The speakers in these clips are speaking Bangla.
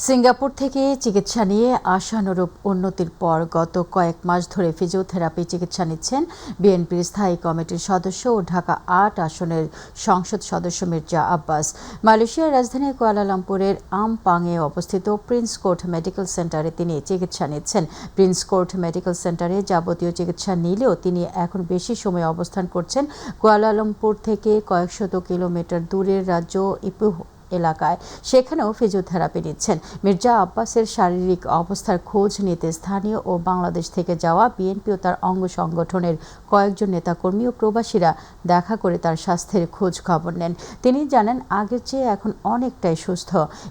সিঙ্গাপুর থেকে চিকিৎসা নিয়ে আশানুরূপ উন্নতির পর গত কয়েক মাস ধরে ফিজিওথেরাপি চিকিৎসা নিচ্ছেন বিএনপির স্থায়ী কমিটির সদস্য ও ঢাকা ৮ আসনের সংসদ সদস্য মির্জা আব্বাস। মালয়েশিয়ার রাজধানী কুয়ালালামপুরের আমপাংয়ে অবস্থিত প্রিন্স কোর্ট মেডিকেল সেন্টারে তিনি চিকিৎসা নিচ্ছেন। প্রিন্স কোর্ট মেডিকেল সেন্টারে যাবতীয় চিকিৎসা নিলেও তিনি এখন বেশি সময় অবস্থান করছেন কুয়ালালামপুর থেকে কয়েকশত কিলোমিটার দূরের রাজ্য ইপুহ এলাকায়। সেখানেও ফিজিওথেরাপি নিচ্ছেন। মির্জা আব্বাসের শারীরিক অবস্থার খোঁজ নিতে স্থানীয় ও বাংলাদেশ থেকে যাওয়া বিএনপি ও তার অঙ্গ সংগঠনের কয়েকজন নেতাকর্মী ও প্রবাসীরা দেখা করে তার স্বাস্থ্যের খোঁজ খবর নেন। তিনি জানান, আগের চেয়ে এখন অনেকটাই সুস্থ।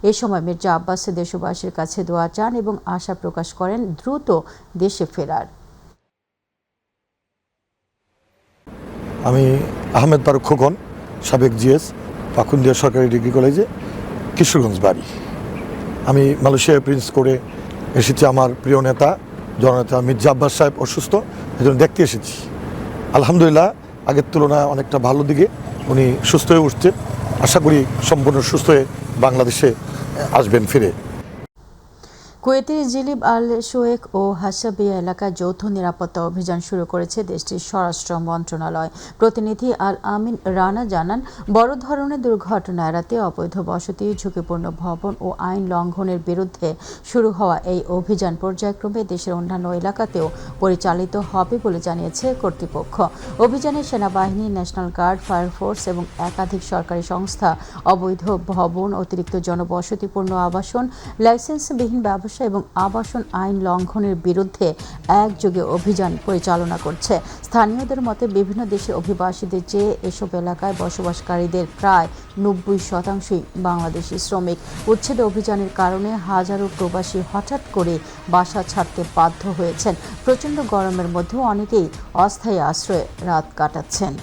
এ সময় মির্জা আব্বাস দেশবাসীর কাছে দোয়া চান এবং আশা প্রকাশ করেন দ্রুত দেশে ফেরার। আমি আহমেদ ফারুক খোকন, সাবেক জিএস, পাকুন্দিয়া সরকারি ডিগ্রি কলেজে, কিশোরগঞ্জ বাড়ি। আমি মালয়েশিয়ায় প্রিন্স করে এসেছি। আমার প্রিয় নেতা জননেতা মির্জা আব্বাস সাহেব অসুস্থ, এজন্য দেখতে এসেছি। আলহামদুলিল্লাহ, আগের তুলনায় অনেকটা ভালো দিকে উনি সুস্থ হয়ে উঠছে। আশা করি সম্পূর্ণ সুস্থ হয়ে বাংলাদেশে আসবেন ফিরে। কুয়েতের জিলিব আল শোয়েক ও হাসাবিয়া এলাকায় যৌথ নিরাপত্তা অভিযান শুরু করেছে দেশটির স্বরাষ্ট্র মন্ত্রণালয়। প্রতিনিধি আল আমিন রানা জানান, বড় ধরনের দুর্ঘটনা এড়াতে অবৈধ বসতি, ঝুঁকিপূর্ণ ভবন ও আইন লঙ্ঘনের বিরুদ্ধে শুরু হওয়া এই অভিযান পর্যায়ক্রমে দেশের অন্যান্য এলাকাতেও পরিচালিত হবে বলে জানিয়েছে কর্তৃপক্ষ। অভিযানে সেনাবাহিনী, ন্যাশনাল গার্ড, ফায়ার ফোর্স এবং একাধিক সরকারি সংস্থা অবৈধ ভবন, অতিরিক্ত জনবসতিপূর্ণ আবাসন, লাইসেন্সবিহীন ব্যবসা এবং আবাসন আইন লঙ্ঘনের বিরুদ্ধে একযোগে অভিযান পরিচালনা করছে। স্থানীয়দের মতে, বিভিন্ন দেশের অভিবাসীদের চেয়ে এসব এলাকায় বসবাসকারীদের প্রায় ৯০% বাংলাদেশি শ্রমিক। উচ্ছেদ অভিযানের কারণে হাজারো প্রবাসী হঠাৎ করে বাসা ছাড়তে বাধ্য হয়েছেন। প্রচণ্ড গরমের মধ্যেও অনেকেই অস্থায়ী আশ্রয়ে রাত কাটাচ্ছেন।